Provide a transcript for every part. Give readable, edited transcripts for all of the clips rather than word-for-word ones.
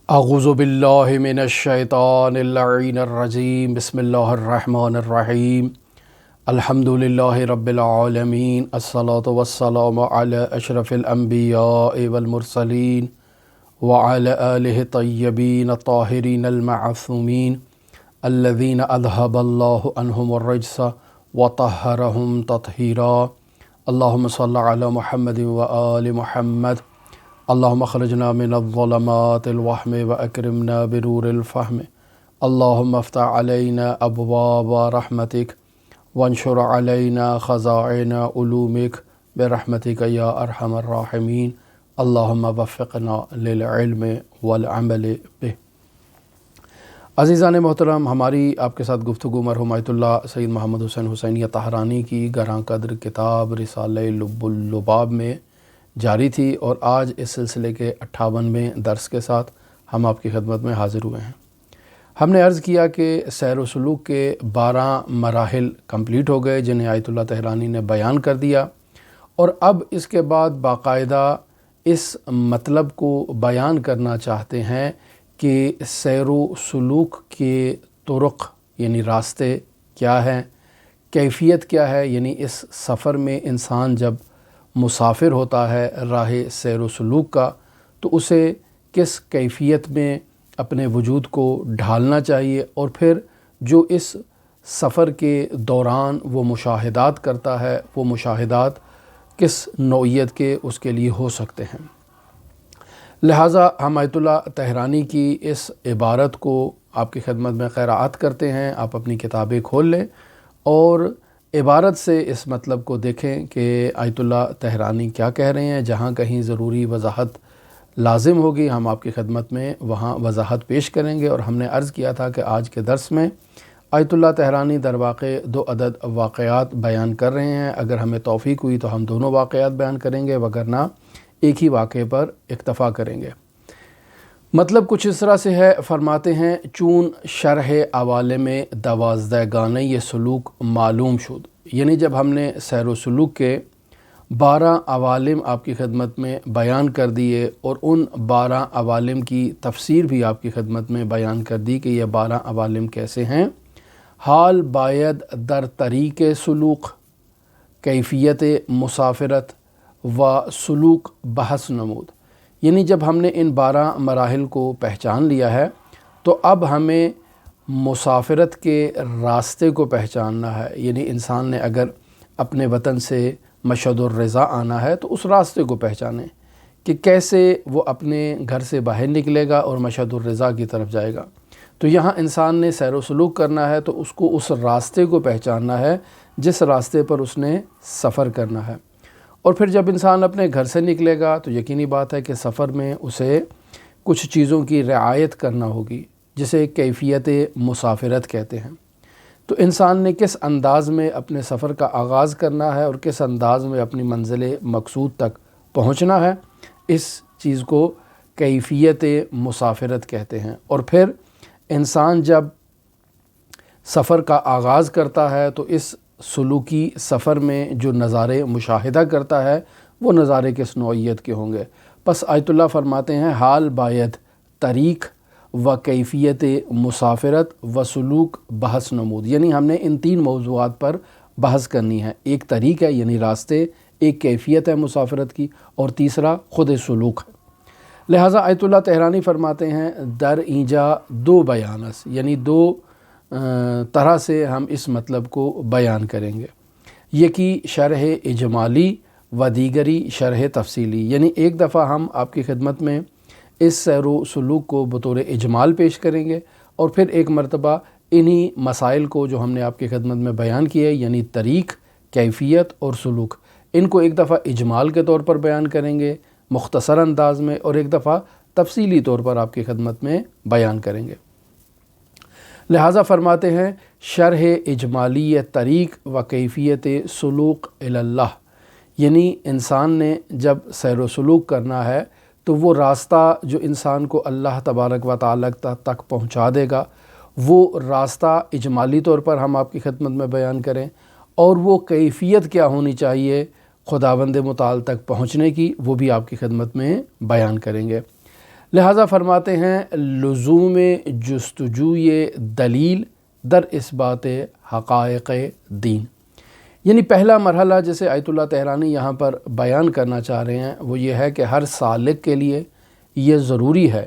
اعوذ باللہ من الشیطان اللعین الرجیم بسم اللہ الرحمن الرحیم الحمد للہ رب العالمین الصلاة والسلام علی اشرف الانبیاء والمرسلین وعلی آلہ الطیبین الطاہرین المعصومین الذین اذھب اللہ عنہم الرجس وطہرہم تطہیرا اللہم صل علی محمد وآل محمد اللہم اخرجنا من الظلمات الوہم واکرمنا بنور الفہم اللہم افتح علینا ابواب رحمتک وانشر علینا خزائن علومک برحمتک یا ارحم الراحمین اللہم وفقنا للعلم والعمل بہ۔ عزیزان محترم، ہماری آپ کے ساتھ گفتگو مرحوم آیت اللہ سید محمد حسین حسینیہ طہرانی کی گراں قدر کتاب رسالہ لب اللباب میں جاری تھی، اور آج اس سلسلے کے 58ویں درس کے ساتھ ہم آپ کی خدمت میں حاضر ہوئے ہیں۔ ہم نے عرض کیا کہ سیر و سلوک کے 12 مراحل کمپلیٹ ہو گئے جنہیں آیت اللہ طہرانی نے بیان کر دیا، اور اب اس کے بعد باقاعدہ اس مطلب کو بیان کرنا چاہتے ہیں کہ سیر و سلوک کے طرق یعنی راستے کیا ہیں، کیفیت کیا ہے، یعنی اس سفر میں انسان جب مسافر ہوتا ہے راہ سیر و سلوک کا تو اسے کس کیفیت میں اپنے وجود کو ڈھالنا چاہیے، اور پھر جو اس سفر کے دوران وہ مشاہدات کرتا ہے وہ مشاہدات کس نوعیت کے اس کے لیے ہو سکتے ہیں۔ لہٰذا ہم آیت اللہ طہرانی کی اس عبارت کو آپ کی خدمت میں قراءت کرتے ہیں۔ آپ اپنی کتابیں کھول لیں اور عبارت سے اس مطلب کو دیکھیں کہ آیت اللہ طہرانی کیا کہہ رہے ہیں۔ جہاں کہیں ضروری وضاحت لازم ہوگی ہم آپ کی خدمت میں وہاں وضاحت پیش کریں گے، اور ہم نے عرض کیا تھا کہ آج کے درس میں آیت اللہ طہرانی در واقع 2 عدد واقعات بیان کر رہے ہیں۔ اگر ہمیں توفیق ہوئی تو ہم دونوں واقعات بیان کریں گے، وگرنہ ایک ہی واقعے پر اکتفا کریں گے۔ مطلب کچھ اس طرح سے ہے، فرماتے ہیں چون شرح عوالم 12 یہ سلوک معلوم شد، یعنی جب ہم نے سیر و سلوک کے 12 عوالم آپ کی خدمت میں بیان کر دیے، اور ان 12 عوالم کی تفسیر بھی آپ کی خدمت میں بیان کر دی کہ یہ 12 عوالم کیسے ہیں۔ حال باید در طریق سلوک، کیفیت مسافرت و سلوک بحث نمود، یعنی جب ہم نے ان 12 مراحل کو پہچان لیا ہے تو اب ہمیں مسافرت کے راستے کو پہچاننا ہے۔ یعنی انسان نے اگر اپنے وطن سے مشہد الرضا آنا ہے تو اس راستے کو پہچانیں کہ کیسے وہ اپنے گھر سے باہر نکلے گا اور مشہد الرضا کی طرف جائے گا۔ تو یہاں انسان نے سیر و سلوک کرنا ہے تو اس کو اس راستے کو پہچاننا ہے جس راستے پر اس نے سفر کرنا ہے، اور پھر جب انسان اپنے گھر سے نکلے گا تو یقینی بات ہے کہ سفر میں اسے کچھ چیزوں کی رعایت کرنا ہوگی جسے کیفیت مسافرت کہتے ہیں۔ تو انسان نے کس انداز میں اپنے سفر کا آغاز کرنا ہے اور کس انداز میں اپنی منزل مقصود تک پہنچنا ہے، اس چیز کو کیفیت مسافرت کہتے ہیں۔ اور پھر انسان جب سفر کا آغاز کرتا ہے تو اس سلوکی سفر میں جو نظارے مشاہدہ کرتا ہے وہ نظارے کس نوعیت کے ہوں گے۔ پس آیت اللہ فرماتے ہیں حال باید طریق و کیفیت مسافرت و سلوک بحث نمود، یعنی ہم نے ان 3 موضوعات پر بحث کرنی ہے۔ ایک طریق ہے یعنی راستے، ایک کیفیت ہے مسافرت کی، اور تیسرا خود سلوک ہے۔ لہٰذا آیت اللہ طہرانی فرماتے ہیں در اینجا 2 بیانس، یعنی 2 طرح سے ہم اس مطلب کو بیان کریں گے۔ یکی شرح اجمالی و دیگری شرح تفصیلی، یعنی ایک دفعہ ہم آپ کی خدمت میں اس سیر و سلوک کو بطور اجمال پیش کریں گے، اور پھر ایک مرتبہ انہی مسائل کو جو ہم نے آپ کی خدمت میں بیان کیے یعنی طریق، کیفیت اور سلوک، ان کو ایک دفعہ اجمال کے طور پر بیان کریں گے مختصر انداز میں، اور ایک دفعہ تفصیلی طور پر آپ کی خدمت میں بیان کریں گے۔ لہٰذا فرماتے ہیں شرح اجمالی طریق و کیفیت سلوک اللہ، یعنی انسان نے جب سیر و سلوک کرنا ہے تو وہ راستہ جو انسان کو اللہ تبارک و تعالیٰ تک پہنچا دے گا وہ راستہ اجمالی طور پر ہم آپ کی خدمت میں بیان کریں، اور وہ کیفیت کیا ہونی چاہیے خداوند متعال تک پہنچنے کی وہ بھی آپ کی خدمت میں بیان کریں گے۔ لہٰذا فرماتے ہیں لزوم جستجوی دلیل در اثبات حقائق دین، یعنی پہلا مرحلہ جسے آیت اللہ طحرانی یہاں پر بیان کرنا چاہ رہے ہیں وہ یہ ہے کہ ہر سالک کے لیے یہ ضروری ہے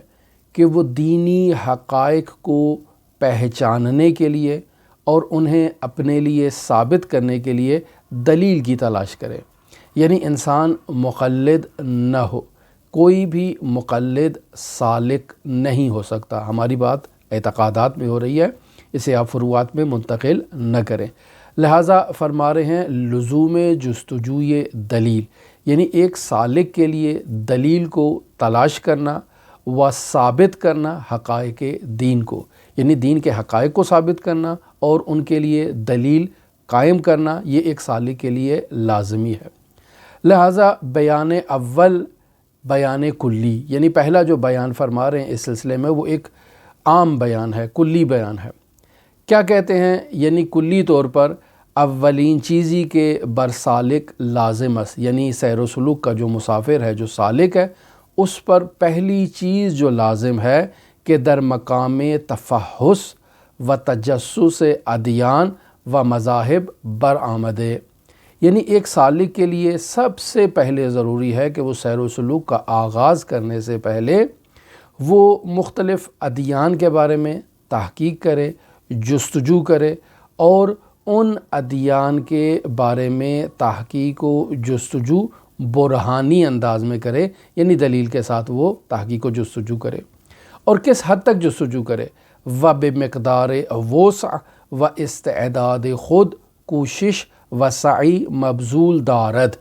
کہ وہ دینی حقائق کو پہچاننے کے لیے اور انہیں اپنے لیے ثابت کرنے کے لیے دلیل کی تلاش کرے، یعنی انسان مقلد نہ ہو، کوئی بھی مقلد سالک نہیں ہو سکتا۔ ہماری بات اعتقادات میں ہو رہی ہے، اسے آپ فروعات میں منتقل نہ کریں۔ لہٰذا فرما رہے ہیں لزوم جستجوی دلیل، یعنی ایک سالک کے لیے دلیل کو تلاش کرنا و ثابت کرنا حقائق دین کو، یعنی دین کے حقائق کو ثابت کرنا اور ان کے لیے دلیل قائم کرنا، یہ ایک سالک کے لیے لازمی ہے۔ لہٰذا بیان اول بیان کلی، یعنی پہلا جو بیان فرما رہے ہیں اس سلسلے میں وہ ایک عام بیان ہے، کلی بیان ہے۔ کیا کہتے ہیں؟ یعنی کلی طور پر اولین چیزی کے برسالک لازم است، یعنی سیر و سلوک کا جو مسافر ہے، جو سالک ہے، اس پر پہلی چیز جو لازم ہے کہ در مقام تفحص و تجسس ادیان و مذاہب برآمدے، یعنی ایک سالک کے لیے سب سے پہلے ضروری ہے کہ وہ سیر و سلوک کا آغاز کرنے سے پہلے وہ مختلف ادیان کے بارے میں تحقیق کرے، جستجو کرے اور ان ادیان کے بارے میں تحقیق و جستجو برہانی انداز میں کرے، یعنی دلیل کے ساتھ وہ تحقیق و جستجو کرے۔ اور کس حد تک جستجو کرے؟ و بمقدار وسع و استعداد خود کوشش و سعی مبذول دارد،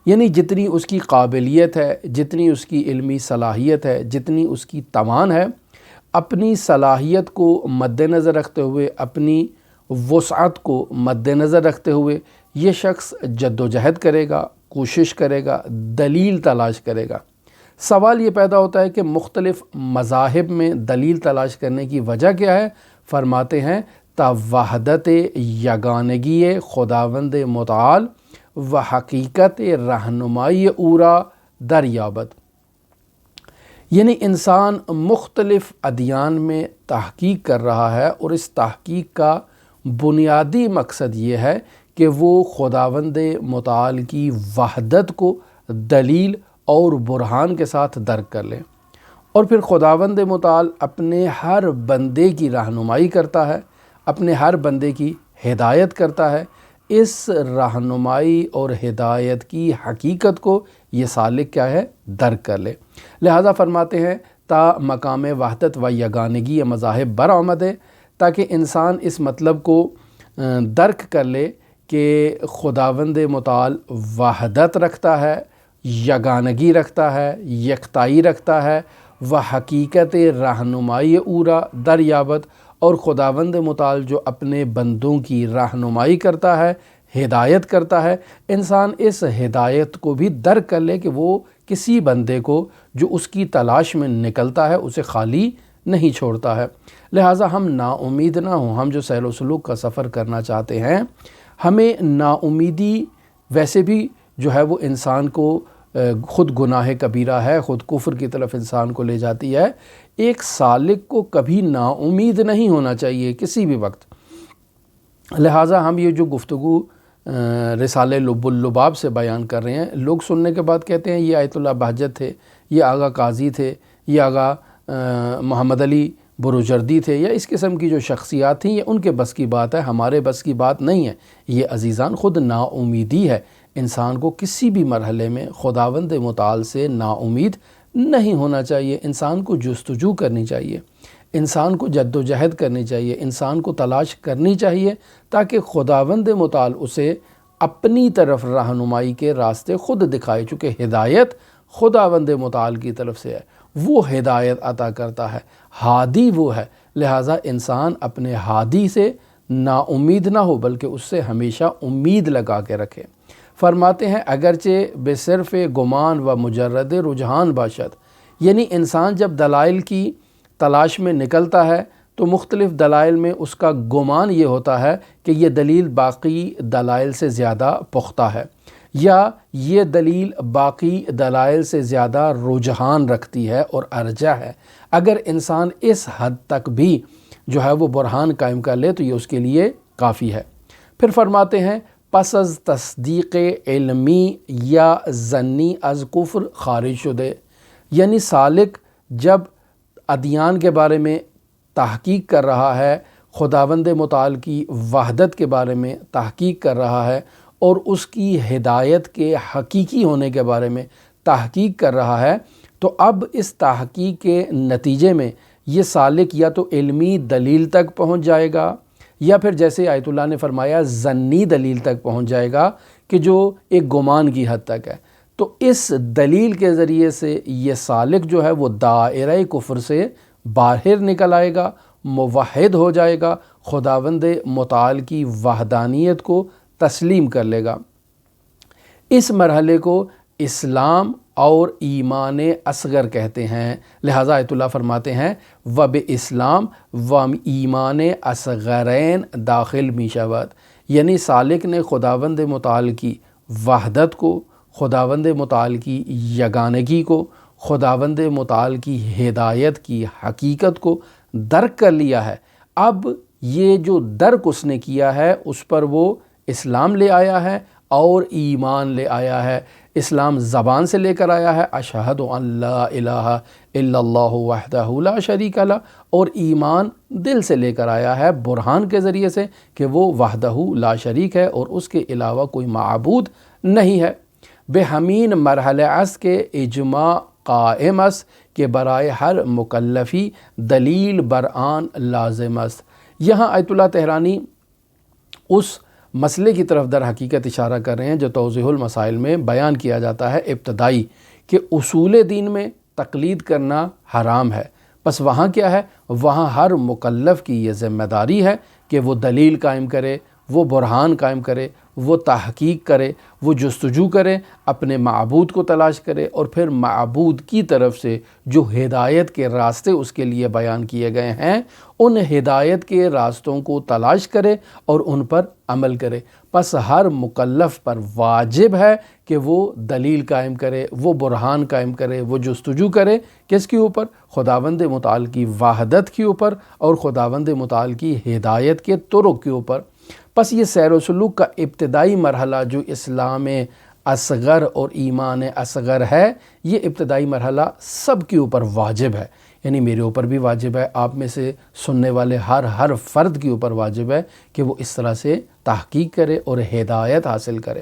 یعنی جتنی اس کی قابلیت ہے، جتنی اس کی علمی صلاحیت ہے، جتنی اس کی توان ہے، اپنی صلاحیت کو مد نظر رکھتے ہوئے، اپنی وسعت کو مد نظر رکھتے ہوئے یہ شخص جد و جہد کرے گا، کوشش کرے گا، دلیل تلاش کرے گا۔ سوال یہ پیدا ہوتا ہے کہ مختلف مذاہب میں دلیل تلاش کرنے کی وجہ کیا ہے؟ فرماتے ہیں تا وحدت یگانگی خداوند متعال و حقیقت رہنمائی اورا دریابت، یعنی انسان مختلف ادیان میں تحقیق کر رہا ہے اور اس تحقیق کا بنیادی مقصد یہ ہے کہ وہ خداوند متعال کی وحدت کو دلیل اور برہان کے ساتھ درک کر لیں، اور پھر خداوند متعال اپنے ہر بندے کی رہنمائی کرتا ہے، اپنے ہر بندے کی ہدایت کرتا ہے۔ اس رہنمائی اور ہدایت کی حقیقت کو یہ سالک کیا ہے؟ درک کر لے۔ لہٰذا فرماتے ہیں تا مقام وحدت و یگانگی مذاہب برآمدے، تاکہ انسان اس مطلب کو درک کر لے کہ خداوند متعال وحدت رکھتا ہے، یگانگی رکھتا ہے، یکتائی رکھتا ہے، و حقیقت رہنمائی اورا دریابت، اور خداوند متعال جو اپنے بندوں کی رہنمائی کرتا ہے، ہدایت کرتا ہے، انسان اس ہدایت کو بھی درک کر لے کہ وہ کسی بندے کو جو اس کی تلاش میں نکلتا ہے اسے خالی نہیں چھوڑتا ہے۔ لہٰذا ہم نا امید نہ ہوں، ہم جو سیر و سلوک کا سفر کرنا چاہتے ہیں، ہمیں نا امیدی ویسے بھی جو ہے وہ انسان کو خود گناہ کبیرہ ہے، خود کفر کی طرف انسان کو لے جاتی ہے۔ ایک سالک کو کبھی نا امید نہیں ہونا چاہیے کسی بھی وقت۔ لہٰذا ہم یہ جو گفتگو رسالہ لب اللباب سے بیان کر رہے ہیں، لوگ سننے کے بعد کہتے ہیں یہ آیت اللہ بہجت تھے، یہ آغا قاضی تھے، یہ آغا محمد علی بروجردی تھے، یا اس قسم کی جو شخصیات تھیں یہ ان کے بس کی بات ہے، ہمارے بس کی بات نہیں ہے۔ یہ عزیزان خود نا امیدی ہے۔ انسان کو کسی بھی مرحلے میں خداوند متعال سے نا امید نہیں ہونا چاہیے، انسان کو جستجو کرنی چاہیے، انسان کو جد و جہد کرنی چاہیے، انسان کو تلاش کرنی چاہیے، تاکہ خداوند متعال اسے اپنی طرف رہنمائی کے راستے خود دکھائے، چونکہ ہدایت خداوند متعال کی طرف سے ہے، وہ ہدایت عطا کرتا ہے، ہادی وہ ہے۔ لہٰذا انسان اپنے ہادی سے نا امید نہ ہو بلکہ اس سے ہمیشہ امید لگا کے رکھے۔ فرماتے ہیں اگرچہ بے صرف گمان و مجرد رجحان باشد، یعنی انسان جب دلائل کی تلاش میں نکلتا ہے تو مختلف دلائل میں اس کا گمان یہ ہوتا ہے کہ یہ دلیل باقی دلائل سے زیادہ پختہ ہے، یا یہ دلیل باقی دلائل سے زیادہ رجحان رکھتی ہے اور ارجح ہے؟ اگر انسان اس حد تک بھی جو ہے وہ برہان قائم کر لے تو یہ اس کے لیے کافی ہے۔ پھر فرماتے ہیں پس از تصدیق علمی یا ظنی از کفر خارج شدے، یعنی سالک جب ادیان کے بارے میں تحقیق کر رہا ہے، خداوند متعال کی وحدت کے بارے میں تحقیق کر رہا ہے اور اس کی ہدایت کے حقیقی ہونے کے بارے میں تحقیق کر رہا ہے، تو اب اس تحقیق کے نتیجے میں یہ سالک یا تو علمی دلیل تک پہنچ جائے گا یا پھر جیسے آیت اللہ نے فرمایا ظنی دلیل تک پہنچ جائے گا کہ جو ایک گمان کی حد تک ہے۔ تو اس دلیل کے ذریعے سے یہ سالک جو ہے وہ دائرہ کفر سے باہر نکل آئے گا، موحد ہو جائے گا، خداوند متعال کی وحدانیت کو تسلیم کر لے گا۔ اس مرحلے کو اسلام اور ایمان اصغر کہتے ہیں، لہٰذا آیت اللہ فرماتے ہیں وَبِإِسْلام وَإِيمَانِ اصغرین داخل میشود، یعنی سالک نے خداوند متعال کی وحدت کو، خداوند متعال کی یگانگی کو، خداوند متعال کی ہدایت کی حقیقت کو درک کر لیا ہے۔ اب یہ جو درک اس نے کیا ہے اس پر وہ اسلام لے آیا ہے اور ایمان لے آیا ہے۔ اسلام زبان سے لے کر آیا ہے اشہد ان لا الہ الا اللہ وحدہ لا شریک لہ، اور ایمان دل سے لے کر آیا ہے برہان کے ذریعے سے کہ وہ وحدہ لا شریک ہے اور اس کے علاوہ کوئی معبود نہیں ہے۔ بے ہمین مرحلہ اس کے اجماع قائم است کہ برائے ہر مکلفی دلیل برآن لازم است۔ یہاں آیت اللہ تہرانی اس مسئلے کی طرف در حقیقت اشارہ کر رہے ہیں جو توضیح المسائل میں بیان کیا جاتا ہے ابتدائی، کہ اصول دین میں تقلید کرنا حرام ہے۔ بس وہاں کیا ہے؟ وہاں ہر مکلف کی یہ ذمہ داری ہے کہ وہ دلیل قائم کرے، وہ برہان قائم کرے، وہ تحقیق کرے، وہ جستجو کرے، اپنے معبود کو تلاش کرے اور پھر معبود کی طرف سے جو ہدایت کے راستے اس کے لیے بیان کیے گئے ہیں ان ہدایت کے راستوں کو تلاش کرے اور ان پر عمل کرے۔ پس ہر مکلف پر واجب ہے کہ وہ دلیل قائم کرے، وہ برہان قائم کرے، وہ جستجو کرے، کس کے اوپر؟ خداوند متعال کی وحدت کے اوپر اور خداوند متعال کی ہدایت کے طرق کے اوپر۔ پس یہ سیر و سلوک کا ابتدائی مرحلہ جو اسلام اصغر اور ایمان اصغر ہے، یہ ابتدائی مرحلہ سب کے اوپر واجب ہے، یعنی میرے اوپر بھی واجب ہے، آپ میں سے سننے والے ہر فرد کے اوپر واجب ہے کہ وہ اس طرح سے تحقیق کرے اور ہدایت حاصل کرے۔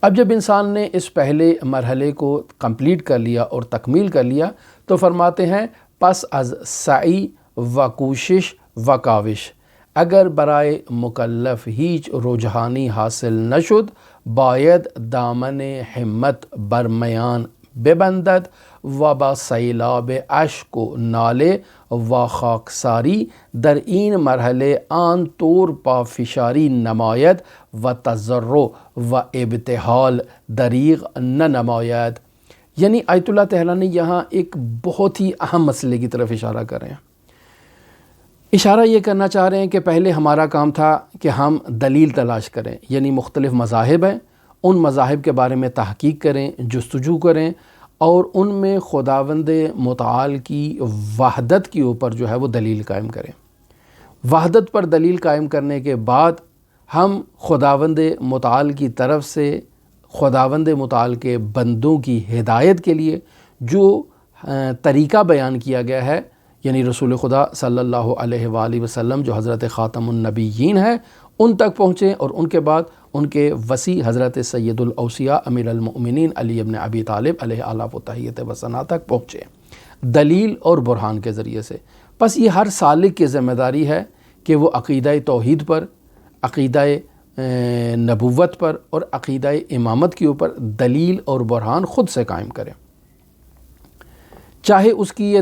اب جب انسان نے اس پہلے مرحلے کو کمپلیٹ کر لیا اور تکمیل کر لیا تو فرماتے ہیں پس از سعی و کوشش و کاوش، اگر برائے مکلف ہیچ رجحانی حاصل نشد باید دامن ہمت برمیان ببندد و با سیلاب اشک و نالے و خاکساری در این مرحلے آن طور پافشاری نماید و تضرع و ابتحال دریغ نہ نماید۔ یعنی آیت اللہ تہرانی یہاں ایک بہت ہی اہم مسئلے کی طرف اشارہ کر رہے ہیں۔ اشارہ یہ کرنا چاہ رہے ہیں کہ پہلے ہمارا کام تھا کہ ہم دلیل تلاش کریں، یعنی مختلف مذاہب ہیں، ان مذاہب کے بارے میں تحقیق کریں، جستجو کریں اور ان میں خداوند متعال کی وحدت کے اوپر جو ہے وہ دلیل قائم کریں۔ وحدت پر دلیل قائم کرنے کے بعد ہم خداوند متعال کی طرف سے خداوند متعال کے بندوں کی ہدایت کے لیے جو طریقہ بیان کیا گیا ہے، یعنی رسول خدا صلی اللہ علیہ وآلہ وسلم جو حضرت خاتم النبیین ہیں، ان تک پہنچیں اور ان کے بعد ان کے وسیع حضرت سید الاوصیاء امیر المؤمنین علی ابن ابی طالب علیہ آلاف و تحیت و ثنا تک پہنچیں دلیل اور برہان کے ذریعے سے۔ پس یہ ہر سالک کی ذمہ داری ہے کہ وہ عقیدہ توحید پر، عقیدہ نبوت پر اور عقیدہ امامت کے اوپر دلیل اور برہان خود سے قائم کرے، چاہے اس کی یہ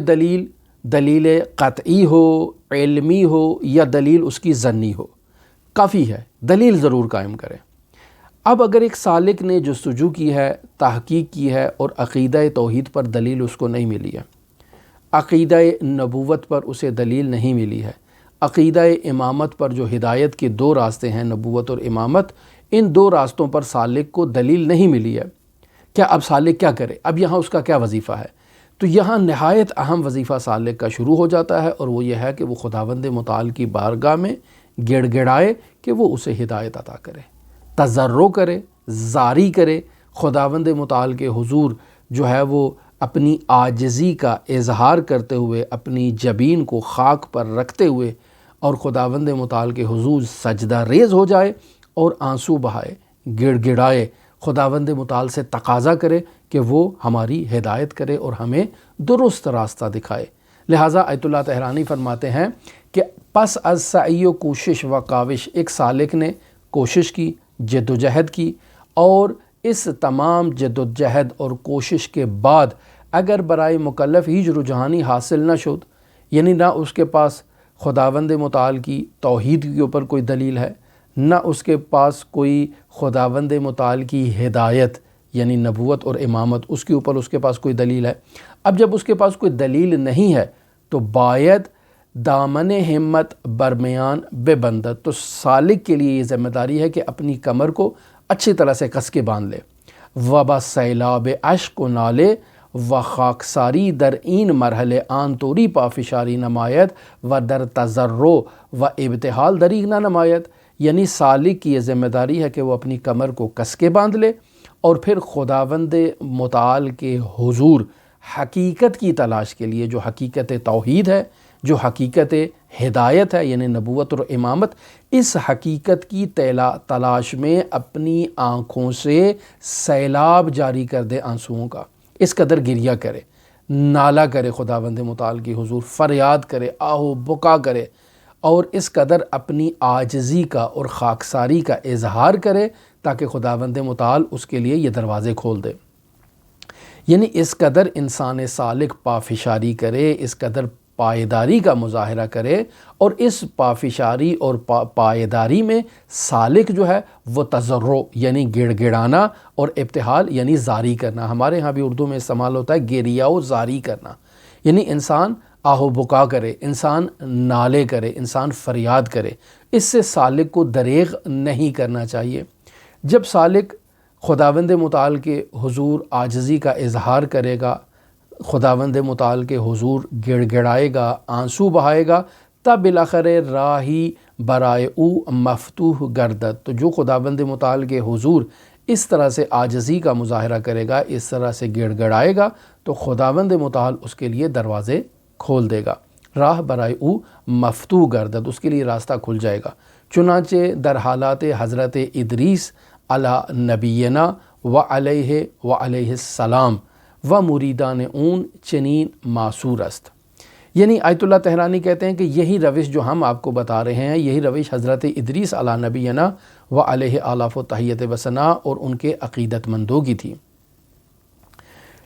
دلیل قطعی ہو، علمی ہو یا دلیل اس کی ظنی ہو، کافی ہے، دلیل ضرور قائم کرے۔ اب اگر ایک سالک نے جستجو کی ہے، تحقیق کی ہے اور عقیدہ توحید پر دلیل اس کو نہیں ملی ہے، عقیدہ نبوت پر اسے دلیل نہیں ملی ہے، عقیدہ امامت پر جو ہدایت کے دو راستے ہیں نبوت اور امامت، ان دو راستوں پر سالک کو دلیل نہیں ملی ہے، کیا اب سالک کیا کرے؟ اب یہاں اس کا کیا وظیفہ ہے؟ تو یہاں نہایت اہم وظیفہ سالک کا شروع ہو جاتا ہے، اور وہ یہ ہے کہ وہ خداوند متعال کی بارگاہ میں گڑ گڑائے کہ وہ اسے ہدایت عطا کرے، تضرع کرے، زاری کرے، خداوند متعال کے حضور جو ہے وہ اپنی عاجزی کا اظہار کرتے ہوئے، اپنی جبین کو خاک پر رکھتے ہوئے، اور خداوند متعال کے حضور سجدہ ریز ہو جائے اور آنسو بہائے، گڑ گڑائے، خداوند متعال سے تقاضا کرے کہ وہ ہماری ہدایت کرے اور ہمیں درست راستہ دکھائے۔ لہٰذا آیت اللہ طہرانی فرماتے ہیں کہ پس از سعی و کوشش و کاوش، ایک سالک نے کوشش کی، جد و جہد کی، اور اس تمام جد و جہد اور کوشش کے بعد اگر برائے مکلف ہیچ رجحانی حاصل نہ شد، یعنی نہ اس کے پاس خداوند متعال کی توحید کے اوپر کوئی دلیل ہے، نہ اس کے پاس کوئی خداوند متعال کی ہدایت یعنی نبوت اور امامت اس کے اوپر اس کے پاس کوئی دلیل ہے، اب جب اس کے پاس کوئی دلیل نہیں ہے تو باید دامن ہمت برمیان بے بندت، تو سالک کے لیے یہ ذمہ داری ہے کہ اپنی کمر کو اچھی طرح سے کس کے باندھ لے، وبا سیلاب اشک و نالے و خاکساری در این مرحلے آن توری پافشاری نمایت و در تضرع و ابتحال دریغ نہ نمایت، یعنی سالک کی یہ ذمہ داری ہے کہ وہ اپنی کمر کو کس کے باندھ لے اور پھر خداوند متعال کے حضور حقیقت کی تلاش کے لیے، جو حقیقت توحید ہے، جو حقیقت ہدایت ہے یعنی نبوت اور امامت، اس حقیقت کی تلاش میں اپنی آنکھوں سے سیلاب جاری کر دے آنسوؤں کا، اس قدر گریہ کرے، نالہ کرے خداوند متعال کی حضور، فریاد کرے، آہو بکا کرے، اور اس قدر اپنی عاجزی کا اور خاکساری کا اظہار کرے تاکہ خداوند متعال اس کے لیے یہ دروازے کھول دے۔ یعنی اس قدر انسان سالک پافشاری کرے، اس قدر پائیداری کا مظاہرہ کرے، اور اس پافشاری اور پائیداری میں سالک جو ہے وہ تضرع یعنی گڑ گڑانا اور ابتحال یعنی زاری کرنا، ہمارے ہاں بھی اردو میں استعمال ہوتا ہے گریہ و زاری کرنا، یعنی انسان آہو بکا کرے، انسان نالے کرے، انسان فریاد کرے، اس سے سالک کو دریغ نہیں کرنا چاہیے۔ جب سالک خداوند متعال کے حضور عاجزی کا اظہار کرے گا، خداوند متعال کے حضور گڑ گڑائے گا، آنسو بہائے گا، تب بالاخر راہی برائے او مفتوح گردد، تو جو خداوند متعال کے حضور اس طرح سے عاجزی کا مظاہرہ کرے گا، اس طرح سے گڑ گڑائے گا، تو خداوند متعال اس کے لیے دروازے کھول دے گا، راہ برائے او مفتوح گردد، اس کے لیے راستہ کھل جائے گا۔ چنانچہ در حالات حضرت ادریس علی نبینا و علیہ السلام و مریدان اون چنین معصور است، یعنی آیت اللہ طہرانی کہتے ہیں کہ یہی روش جو ہم آپ کو بتا رہے ہیں، یہی روش حضرت ادریس علی نبینا و علیہ آلاف و تحیت و ثنا اور ان کے عقیدت مندوں کی تھی۔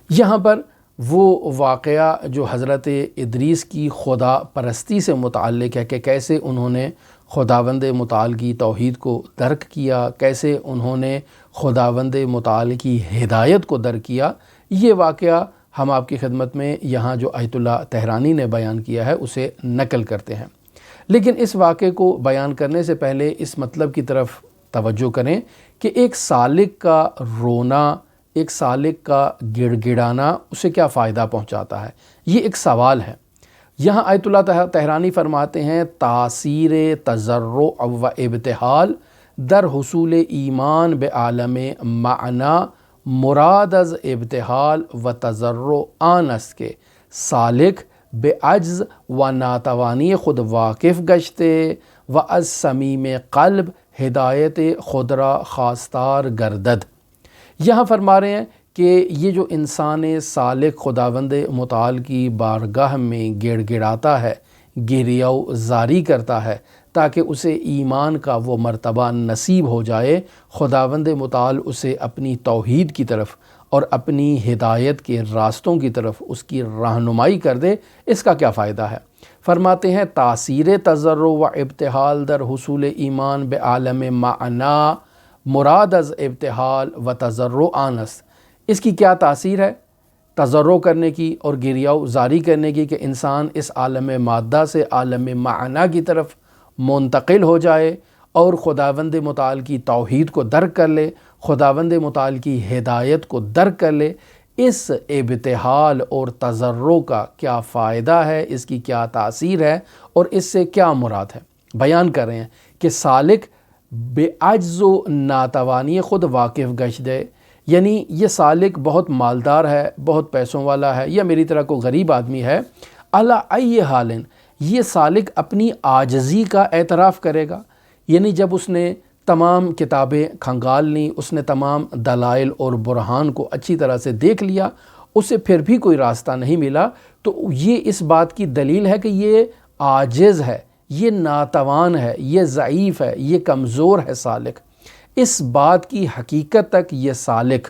یہاں پر وہ واقعہ جو حضرت ادریس کی خدا پرستی سے متعلق ہے کہ کیسے انہوں نے خداوند متعال کی توحید کو درک کیا، کیسے انہوں نے خداوند متعال کی ہدایت کو درک کیا، یہ واقعہ ہم آپ کی خدمت میں یہاں جو آیت اللہ طہرانی نے بیان کیا ہے اسے نقل کرتے ہیں۔ لیکن اس واقعے کو بیان کرنے سے پہلے اس مطلب کی طرف توجہ کریں کہ ایک سالک کا رونا، ایک سالک کا گڑ گڑانا اسے کیا فائدہ پہنچاتا ہے، یہ ایک سوال ہے۔ یہاں آیت اللہ طہرانی فرماتے ہیں تاثیر تضرع و ابتحال در حصول ایمان بعالم معنی مراد از ابتحال و تضرع آن است کہ سالک بے عجز و ناتوانی خود واقف گشتے و از صمیم قلب ہدایت خود را خواستار گردد۔ یہاں فرما رہے ہیں کہ یہ جو انسان سالک خداوند متعال کی بارگاہ میں گڑ گڑاتا ہے، گریہ و زاری کرتا ہے تاکہ اسے ایمان کا وہ مرتبہ نصیب ہو جائے، خداوند متعال اسے اپنی توحید کی طرف اور اپنی ہدایت کے راستوں کی طرف اس کی رہنمائی کر دے، اس کا کیا فائدہ ہے؟ فرماتے ہیں تاثیر تضرع و ابتحال در حصول ایمان بعالم معنی مراد از ابتحال و تضرع آن است۔ اس کی کیا تاثیر ہے؟ تضرع کرنے کی اور گریہ و زاری کرنے کی کہ انسان اس عالم مادہ سے عالم معنی کی طرف منتقل ہو جائے اور خداوند متعال کی توحید کو درک کر لے، خداوند متعال کی ہدایت کو درک کر لے، اس ابتحال اور تضرع کا کیا فائدہ ہے، اس کی کیا تاثیر ہے اور اس سے کیا مراد ہے، بیان کر رہے ہیں کہ سالک بے عجز و ناتوانی خود واقف گشت ہے، یعنی یہ سالک بہت مالدار ہے، بہت پیسوں والا ہے، یا میری طرح کوئی غریب آدمی ہے، علی ای حال یہ سالک اپنی عاجزی کا اعتراف کرے گا، یعنی جب اس نے تمام کتابیں کھنگال لیں، اس نے تمام دلائل اور برہان کو اچھی طرح سے دیکھ لیا، اسے پھر بھی کوئی راستہ نہیں ملا، تو یہ اس بات کی دلیل ہے کہ یہ عاجز ہے، یہ ناتوان ہے، یہ ضعیف ہے، یہ کمزور ہے سالک۔ اس بات کی حقیقت تک یہ سالک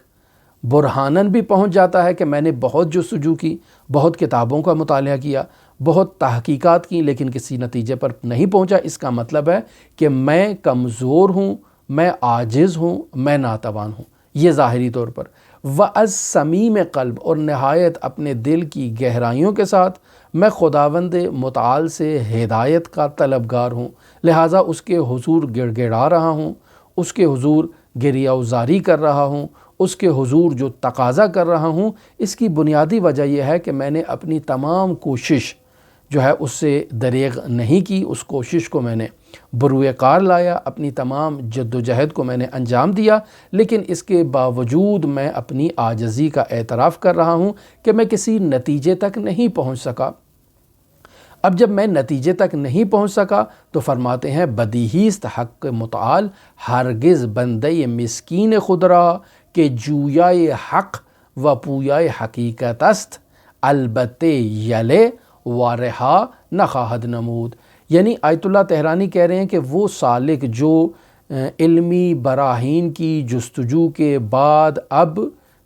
برہانن بھی پہنچ جاتا ہے کہ میں نے بہت جستجو کی، بہت کتابوں کا مطالعہ کیا، بہت تحقیقات کی، لیکن کسی نتیجے پر نہیں پہنچا۔ اس کا مطلب ہے کہ میں کمزور ہوں، میں عاجز ہوں، میں ناتوان ہوں، یہ ظاہری طور پر۔ وَأَز صمیم قلب، اور نہایت اپنے دل کی گہرائیوں کے ساتھ میں خداوند متعال سے ہدایت کا طلبگار ہوں، لہٰذا اس کے حضور گڑ گڑا رہا ہوں، اس کے حضور گریہ وزاری کر رہا ہوں، اس کے حضور جو تقاضا کر رہا ہوں، اس کی بنیادی وجہ یہ ہے کہ میں نے اپنی تمام کوشش جو ہے اس سے دریغ نہیں کی، اس کوشش کو میں نے بروئے کار لایا، اپنی تمام جد و جہد کو میں نے انجام دیا، لیکن اس کے باوجود میں اپنی عاجزی کا اعتراف کر رہا ہوں کہ میں کسی نتیجے تک نہیں پہنچ سکا۔ اب جب میں نتیجے تک نہیں پہنچ سکا تو فرماتے ہیں بدیہیست حق متعال ہرگز بندے مسکین خود را کہ جویائے حق و پویائے حقیقت است البتے یلے و رہا نخواہد نمود، یعنی آیت اللہ تہرانی کہہ رہے ہیں کہ وہ سالک جو علمی براہین کی جستجو کے بعد اب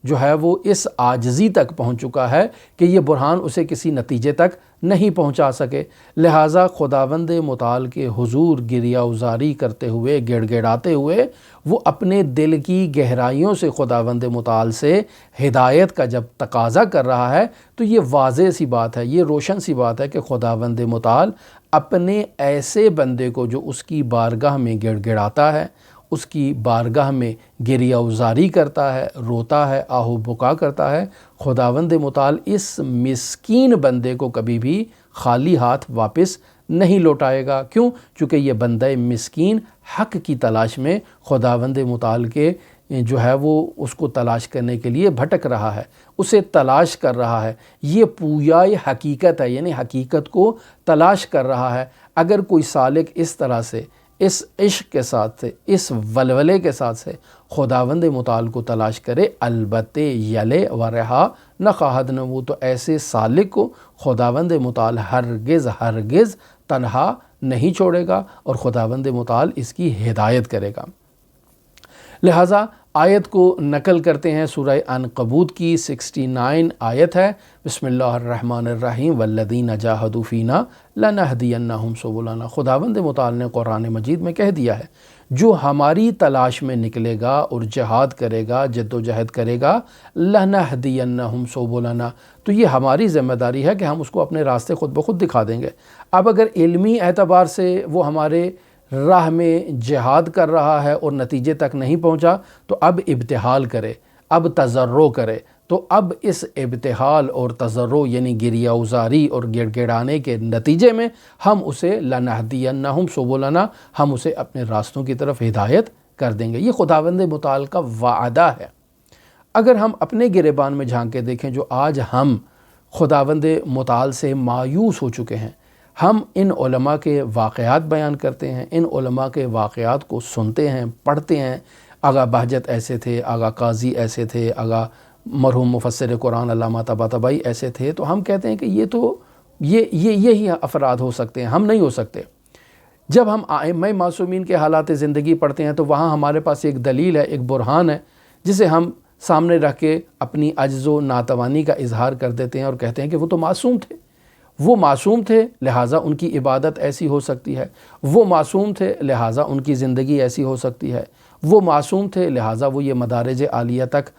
جو ہے وہ اس عاجزی تک پہنچ چکا ہے کہ یہ برہان اسے کسی نتیجے تک نہیں پہنچا سکے، لہٰذا خداوند متعال کے حضور گریہ وزاری کرتے ہوئے، گڑ گڑاتے ہوئے، وہ اپنے دل کی گہرائیوں سے خداوند متعال سے ہدایت کا جب تقاضا کر رہا ہے تو یہ واضح سی بات ہے، یہ روشن سی بات ہے کہ خداوند متعال اپنے ایسے بندے کو جو اس کی بارگاہ میں گڑ گڑاتا ہے، اس کی بارگاہ میں گریہ وزاری کرتا ہے، روتا ہے، آہو بکا کرتا ہے، خداوند متعال اس مسکین بندے کو کبھی بھی خالی ہاتھ واپس نہیں لوٹائے گا۔ کیوں؟ چونکہ یہ بندہ مسکین حق کی تلاش میں خداوند متعال کے جو ہے وہ اس کو تلاش کرنے کے لیے بھٹک رہا ہے، اسے تلاش کر رہا ہے، یہ پویائے حقیقت ہے، یعنی حقیقت کو تلاش کر رہا ہے۔ اگر کوئی سالک اس طرح سے، اس عشق کے ساتھ سے، اس ولولے کے ساتھ سے خداوند متعال کو تلاش کرے، البتے یلے و رہا نخواہد نمود، تو ایسے سالک کو خداوند متعال ہرگز ہرگز تنہا نہیں چھوڑے گا اور خداوند متعال اس کی ہدایت کرے گا۔ لہٰذا آیت کو نقل کرتے ہیں سورہ عنکبوت کی 69 آیت ہے، بسم اللہ الرحمن الرحیم والذین جاہدوا فینا لنہدینہم سبلنا۔ خداوند متعال نے قرآن مجید میں کہہ دیا ہے جو ہماری تلاش میں نکلے گا اور جہاد کرے گا، جد و جہد کرے گا، لنہدینہم سبلنا، تو یہ ہماری ذمہ داری ہے کہ ہم اس کو اپنے راستے خود بخود دکھا دیں گے۔ اب اگر علمی اعتبار سے وہ ہمارے راہ میں جہاد کر رہا ہے اور نتیجے تک نہیں پہنچا تو اب ابتحال کرے، اب تضرع کرے، تو اب اس ابتحال اور تضرع یعنی گریہ وزاری اور گڑ گڑانے کے نتیجے میں ہم اسے لنہدینہم سبلنا، ہم اسے اپنے راستوں کی طرف ہدایت کر دیں گے۔ یہ خداوند متعال کا وعدہ ہے۔ اگر ہم اپنے گریبان میں جھانک کے دیکھیں جو آج ہم خداوند متعال سے مایوس ہو چکے ہیں، ہم ان علماء کے واقعات بیان کرتے ہیں، ان علماء کے واقعات کو سنتے ہیں، پڑھتے ہیں، آغا بہجت ایسے تھے، آغا قاضی ایسے تھے، آغا مرحوم مفسر قرآن علامہ طباطبائی ایسے تھے، تو ہم کہتے ہیں کہ یہی افراد ہو سکتے ہیں، ہم نہیں ہو سکتے۔ جب ہم ائمہ معصومین کے حالات زندگی پڑھتے ہیں تو وہاں ہمارے پاس ایک دلیل ہے، ایک برہان ہے، جسے ہم سامنے رکھ کے اپنی عجز و ناتوانی کا اظہار کر دیتے ہیں اور کہتے ہیں کہ وہ تو معصوم تھے، وہ معصوم تھے لہٰذا ان کی عبادت ایسی ہو سکتی ہے، وہ معصوم تھے لہٰذا ان کی زندگی ایسی ہو سکتی ہے، وہ معصوم تھے لہٰذا وہ یہ مدارج عالیہ تک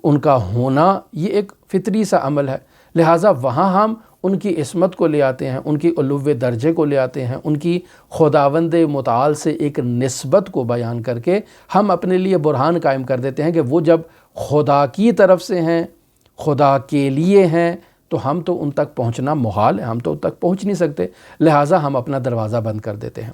ان کا ہونا یہ ایک فطری سا عمل ہے، لہٰذا وہاں ہم ان کی عصمت کو لے آتے ہیں، ان کی علو درجے کو لے آتے ہیں، ان کی خداوند متعال سے ایک نسبت کو بیان کر کے ہم اپنے لیے برہان قائم کر دیتے ہیں کہ وہ جب خدا کی طرف سے ہیں، خدا کے لیے ہیں، تو ہم تو ان تک پہنچنا محال ہے، ہم تو ان تک پہنچ نہیں سکتے، لہٰذا ہم اپنا دروازہ بند کر دیتے ہیں۔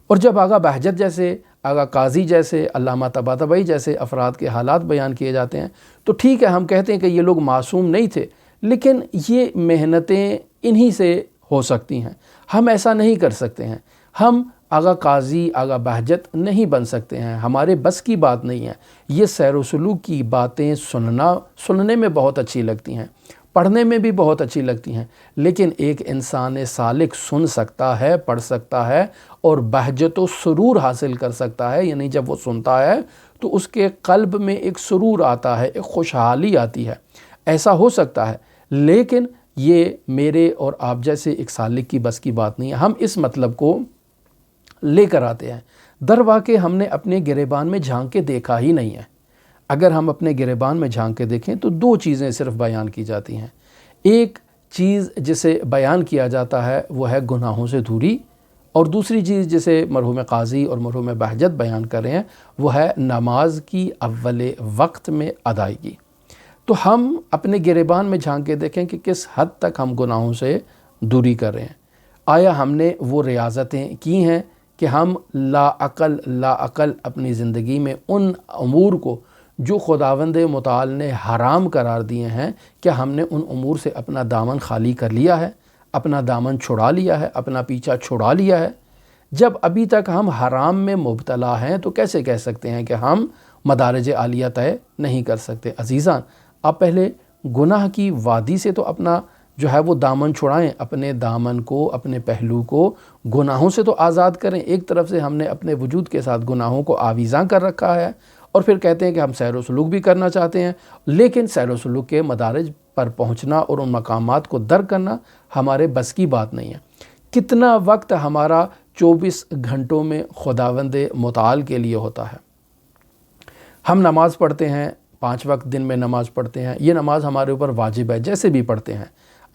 اور جب آغا بہجت جیسے، آغا قاضی جیسے، علامہ طباطبائی جیسے افراد کے حالات بیان کیے جاتے ہیں تو ٹھیک ہے، ہم کہتے ہیں کہ یہ لوگ معصوم نہیں تھے، لیکن یہ محنتیں انہی سے ہو سکتی ہیں، ہم ایسا نہیں کر سکتے ہیں، ہم آغا قاضی، آغا بہجت نہیں بن سکتے ہیں، ہمارے بس کی بات نہیں ہے۔ یہ سیر و سلوک کی باتیں سننے میں بہت اچھی لگتی ہیں، پڑھنے میں بھی بہت اچھی لگتی ہیں، لیکن ایک انسان سالک سن سکتا ہے، پڑھ سکتا ہے اور بہجت و سرور حاصل کر سکتا ہے، یعنی جب وہ سنتا ہے تو اس کے قلب میں ایک سرور آتا ہے، ایک خوشحالی آتی ہے، ایسا ہو سکتا ہے، لیکن یہ میرے اور آپ جیسے ایک سالک کی بس کی بات نہیں ہے۔ ہم اس مطلب کو لے کر آتے ہیں، در واقع ہم نے اپنے گریبان میں جھانک کے دیکھا ہی نہیں ہے۔ اگر ہم اپنے گریبان میں جھانک کے دیکھیں تو دو چیزیں صرف بیان کی جاتی ہیں۔ ایک چیز جسے بیان کیا جاتا ہے وہ ہے گناہوں سے دوری، اور دوسری چیز جسے مرحوم قاضی اور مرحوم بہجت بیان کر رہے ہیں وہ ہے نماز کی اول وقت میں ادائیگی۔ تو ہم اپنے گریبان میں جھانک کے دیکھیں کہ کس حد تک ہم گناہوں سے دوری کر رہے ہیں۔ آیا ہم نے وہ ریاضتیں کی ہیں کہ ہم لا عقل اپنی زندگی میں ان امور کو جو خداوند متعال نے حرام قرار دیے ہیں، کیا ہم نے ان امور سے اپنا دامن خالی کر لیا ہے، اپنا دامن چھڑا لیا ہے، اپنا پیچھا چھڑا لیا ہے؟ جب ابھی تک ہم حرام میں مبتلا ہیں تو کیسے کہہ سکتے ہیں کہ ہم مدارج عالیہ طے نہیں کر سکتے؟ عزیزان، آپ پہلے گناہ کی وادی سے تو اپنا جو ہے وہ دامن چھڑائیں، اپنے دامن کو، اپنے پہلو کو گناہوں سے تو آزاد کریں۔ ایک طرف سے ہم نے اپنے وجود کے ساتھ گناہوں کو آویزاں کر رکھا ہے، اور پھر کہتے ہیں کہ ہم سیر و سلوک بھی کرنا چاہتے ہیں، لیکن سیر و سلوک کے مدارج پر پہنچنا اور ان مقامات کو درک کرنا ہمارے بس کی بات نہیں ہے۔ کتنا وقت ہمارا 24 گھنٹوں میں خداوند متعال کے لیے ہوتا ہے؟ ہم نماز پڑھتے ہیں، 5 وقت دن میں نماز پڑھتے ہیں، یہ نماز ہمارے اوپر واجب ہے، جیسے بھی پڑھتے ہیں،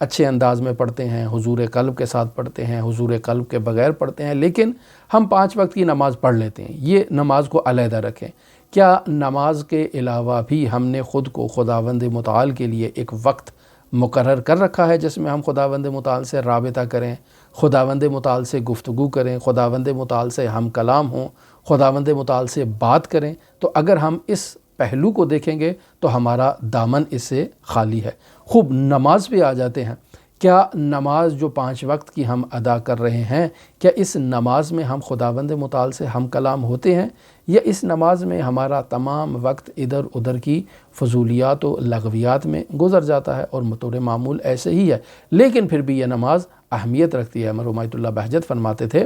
اچھے انداز میں پڑھتے ہیں، حضور قلب کے ساتھ پڑھتے ہیں، حضور قلب کے بغیر پڑھتے ہیں، لیکن ہم 5 وقت کی نماز پڑھ لیتے ہیں۔ یہ نماز کو علیحدہ رکھیں۔ کیا نماز کے علاوہ بھی ہم نے خود کو خداوند متعال کے لیے ایک وقت مقرر کر رکھا ہے جس میں ہم خداوند متعال سے رابطہ کریں، خداوند متعال سے گفتگو کریں، خداوند متعال سے ہم کلام ہوں، خداوند متعال سے بات کریں؟ تو اگر ہم اس پہلو کو دیکھیں گے تو ہمارا دامن اس سے خالی ہے۔ خوب، نماز پہ آ جاتے ہیں۔ کیا نماز جو 5 وقت کی ہم ادا کر رہے ہیں، کیا اس نماز میں ہم خداوند متعال سے ہم کلام ہوتے ہیں، یا اس نماز میں ہمارا تمام وقت ادھر ادھر کی فضولیات و لغویات میں گزر جاتا ہے؟ اور بطور معمول ایسے ہی ہے، لیکن پھر بھی یہ نماز اہمیت رکھتی ہے۔ مرحوم آیت اللہ بہجت فرماتے تھے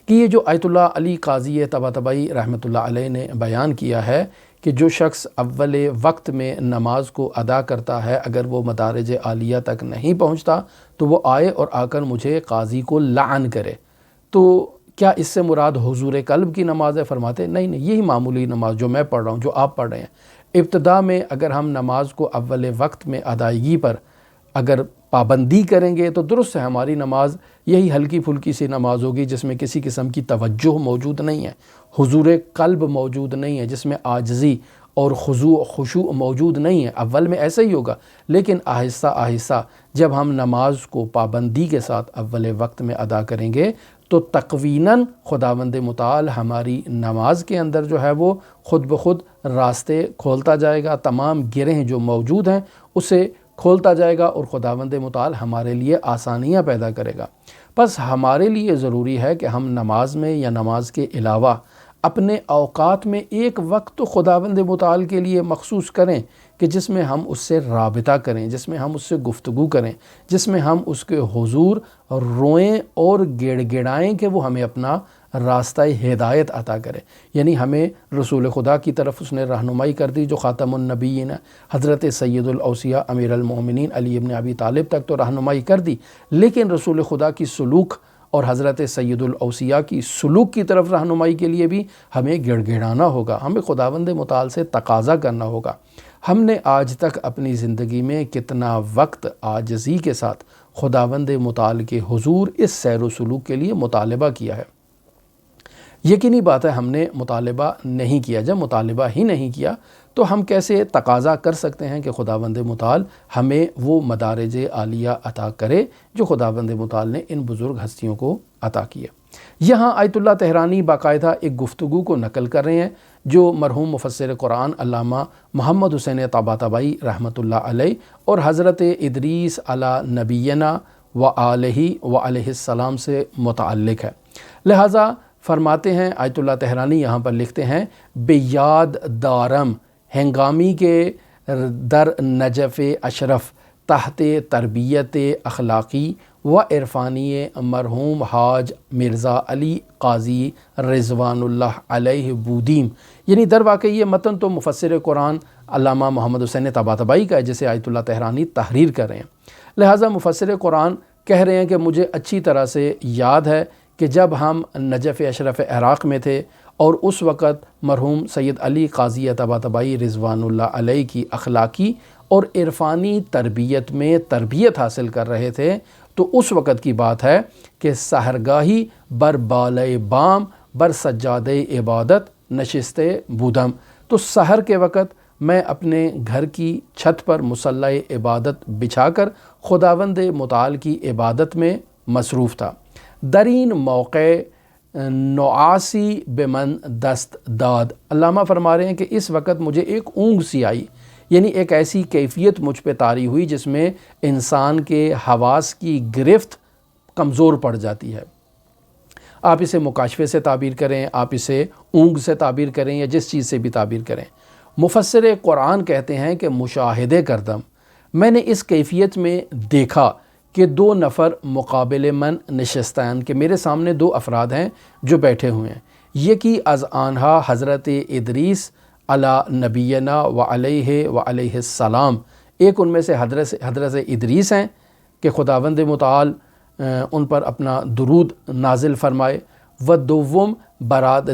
کہ یہ جو آیت اللہ علی قاضی طباطبائی رحمۃ اللہ علیہ نے بیان کیا ہے کہ جو شخص اول وقت میں نماز کو ادا کرتا ہے، اگر وہ مدارج عالیہ تک نہیں پہنچتا تو وہ آئے اور آ کر مجھے قاضی کو لعن کرے، تو کیا اس سے مراد حضور قلب کی نماز ہے؟ فرماتے نہیں، یہی معمولی نماز جو میں پڑھ رہا ہوں، جو آپ پڑھ رہے ہیں۔ ابتدا میں اگر ہم نماز کو اول وقت میں ادائیگی پر اگر پابندی کریں گے تو درست ہے، ہماری نماز یہی ہلکی پھلکی سی نماز ہوگی جس میں کسی قسم کی توجہ موجود نہیں ہے، حضور قلب موجود نہیں ہے، جس میں عاجزی اور خشوع موجود نہیں ہے۔ اول میں ایسا ہی ہوگا، لیکن آہستہ آہستہ جب ہم نماز کو پابندی کے ساتھ اول وقت میں ادا کریں گے تو تقویناً خداوند متعال ہماری نماز کے اندر جو ہے وہ خود بخود راستے کھولتا جائے گا، تمام گرہیں جو موجود ہیں اسے کھولتا جائے گا، اور خداوند متعال ہمارے لیے آسانیاں پیدا کرے گا۔ بس ہمارے لیے ضروری ہے کہ ہم نماز میں یا نماز کے علاوہ اپنے اوقات میں ایک وقت تو خداوند متعال کے لیے مخصوص کریں کہ جس میں ہم اس سے رابطہ کریں، جس میں ہم اس سے گفتگو کریں، جس میں ہم اس کے حضور روئیں اور گڑ گڑائیں کہ وہ ہمیں اپنا راستہ ہدایت عطا کرے۔ یعنی ہمیں رسول خدا کی طرف اس نے رہنمائی کر دی جو خاتم النبیین حضرت سید الاوصیاء امیر المومنین علی ابن ابی طالب تک تو رہنمائی کر دی، لیکن رسول خدا کی سلوک اور حضرت سید الاوصیاء کی سلوک کی طرف رہنمائی کے لیے بھی ہمیں گڑ گڑانا ہوگا، ہمیں خداوند متعال سے تقاضا کرنا ہوگا۔ ہم نے آج تک اپنی زندگی میں کتنا وقت عاجزی کے ساتھ خداوند متعال کے حضور اس سیر و سلوک کے لیے مطالبہ کیا ہے؟ یقینی بات ہے ہم نے مطالبہ نہیں کیا۔ جب مطالبہ ہی نہیں کیا تو ہم کیسے تقاضا کر سکتے ہیں کہ خداوند متعال ہمیں وہ مدارج عالیہ عطا کرے جو خداوند متعال نے ان بزرگ ہستیوں کو عطا کیا؟ یہاں آیت اللہ تہرانی باقاعدہ ایک گفتگو کو نقل کر رہے ہیں جو مرحوم مفسر قرآن علامہ محمد حسین طباطبائی رحمۃ اللہ علیہ اور حضرت ادریس علی نبینا و آلہ و علیہ السلام سے متعلق ہے۔ لہٰذا فرماتے ہیں آیت اللہ تہرانی یہاں پر لکھتے ہیں، بے یاد دارم ہنگامی کے در نجف اشرف تحت تربیت اخلاقی و عرفانی مرحوم حاج مرزا علی قاضی رضوان اللہ علیہ بودیم، یعنی در واقع یہ متن تو مفسر قرآن علامہ محمد حسین طباطبائی کا ہے جسے آیت اللہ تہرانی تحریر کر رہے ہیں۔ لہٰذا مفسر قرآن کہہ رہے ہیں کہ مجھے اچھی طرح سے یاد ہے کہ جب ہم نجف اشرف عراق میں تھے اور اس وقت مرحوم سید علی قاضی طباطبائی رضوان اللہ علیہ کی اخلاقی اور عرفانی تربیت میں تربیت حاصل کر رہے تھے، تو اس وقت کی بات ہے کہ سحرگاہی بر بالے بام بر سجاد عبادت نشست بودم، تو سحر کے وقت میں اپنے گھر کی چھت پر مصلی عبادت بچھا کر خداوند متعال کی عبادت میں مصروف تھا۔ درین موقع نعاسی بمن دست داد، علامہ فرما رہے ہیں کہ اس وقت مجھے ایک اونگ سی آئی، یعنی ایک ایسی کیفیت مجھ پہ طاری ہوئی جس میں انسان کے حواس کی گرفت کمزور پڑ جاتی ہے۔ آپ اسے مکاشفے سے تعبیر کریں، آپ اسے اونگ سے تعبیر کریں یا جس چیز سے بھی تعبیر کریں۔ مفسر قرآن کہتے ہیں کہ مشاہدے کردم، میں نے اس کیفیت میں دیکھا کہ دو نفر مقابل من نشستان، کہ میرے سامنے دو افراد ہیں جو بیٹھے ہوئے ہیں، یکی از آنہا حضرت ادریس علی نبینا و علیہ السلام، ایک ان میں سے حضرت ادریس ہیں کہ خداوند متعال ان پر اپنا درود نازل فرمائے، و دوم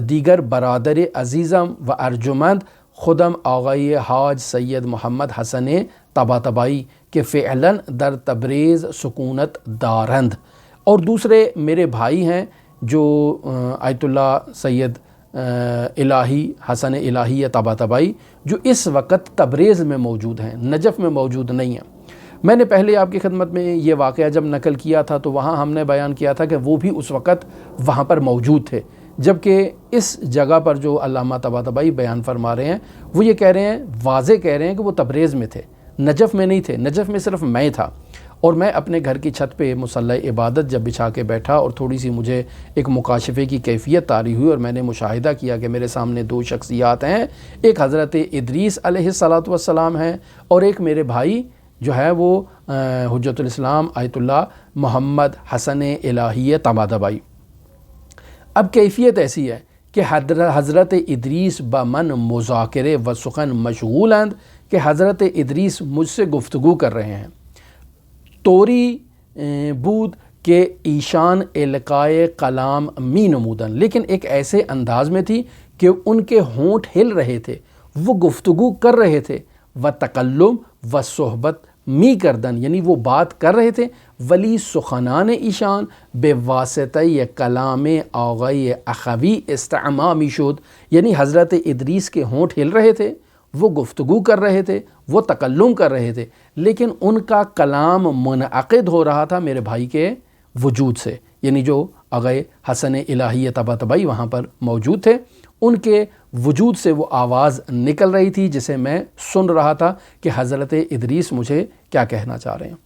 دیگر برادر عزیزم و ارجمند خدم آغای حاج سید محمد حسن طباطبائی کہ فعلاً در تبریز سکونت دارند، اور دوسرے میرے بھائی ہیں جو آیت اللہ سید الہی حسن الہی طباطبائی جو اس وقت تبریز میں موجود ہیں، نجف میں موجود نہیں ہیں۔ میں نے پہلے آپ کی خدمت میں یہ واقعہ جب نقل کیا تھا تو وہاں ہم نے بیان کیا تھا کہ وہ بھی اس وقت وہاں پر موجود تھے، جبکہ اس جگہ پر جو علامہ طباطبائی بیان فرما رہے ہیں وہ یہ کہہ رہے ہیں، واضح کہہ رہے ہیں کہ وہ تبریز میں تھے، نجف میں نہیں تھے، نجف میں صرف میں تھا، اور میں اپنے گھر کی چھت پہ مصلی عبادت جب بچھا کے بیٹھا اور تھوڑی سی مجھے ایک مکاشفے کی کیفیت طاری ہوئی اور میں نے مشاہدہ کیا کہ میرے سامنے دو شخصیات ہیں، ایک حضرت ادریس علیہ السلام ہیں اور ایک میرے بھائی جو ہے وہ حجت الاسلام آیت اللہ محمد حسن الہی طباطبائی۔ اب کیفیت ایسی ہے کہ حضرت ادریس بمن مذاکرے و سخن مشغولند، کہ حضرت ادریس مجھ سے گفتگو کر رہے ہیں، توری بود کہ ایشان القائے کلام می نمودن، لیکن ایک ایسے انداز میں تھی کہ ان کے ہونٹ ہل رہے تھے، وہ گفتگو کر رہے تھے، و تکلم و صحبت می کردن، یعنی وہ بات کر رہے تھے، ولی سخنان ایشان بے واسطہ کلام آغای اخوی استعما می شد، یعنی حضرت ادریس کے ہونٹ ہل رہے تھے، وہ گفتگو کر رہے تھے، وہ تکلم کر رہے تھے، لیکن ان کا کلام منعقد ہو رہا تھا میرے بھائی کے وجود سے، یعنی جو آغای حسن الہی طباطبائی وہاں پر موجود تھے، ان کے وجود سے وہ آواز نکل رہی تھی جسے میں سن رہا تھا کہ حضرت ادریس مجھے کیا کہنا چاہ رہے ہیں۔